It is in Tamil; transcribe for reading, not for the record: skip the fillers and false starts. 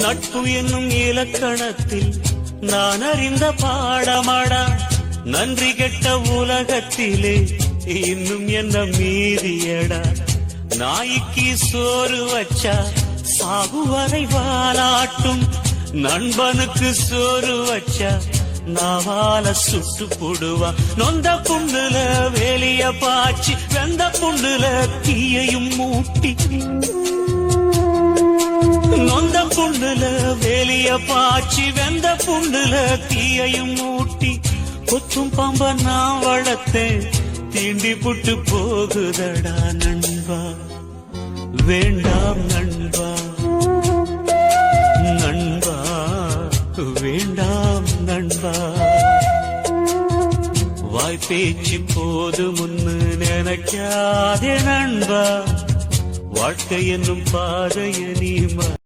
நட்பு என்னும் இலக்கணத்தில் நான் அறிந்த பாடமாடா. நன்றி கெட்ட உலகத்திலே இன்னும் என்ன மீதியடா. நாய்க்கு சோறு வச்சா சாகு வரை வாலாட்டும், நண்பனுக்கு சோறு வச்சா நாவால சுட்டு போடுவா. நொந்த புண்ணுல வேலிய பாய்ச்சி வெந்த புண்ணுல தீயையும் மூட்டி, நொந்த புண்ணுல வேலிய பாய்ச்சி வெந்த புண்ணுல தீயையும் மூட்டி, கொத்தும் பாம்ப நான் வளர்த்தேன் தீண்டி புட்டு போகுதடா நண்பா. வேண்டாம் நண்பா, நண்பா வேண்டாம் நண்பா. வாய்ப்பேச்சு போது முன்னு நினைக்காதே நண்பா. வாழ்க்கை என்னும் பாதைய நீ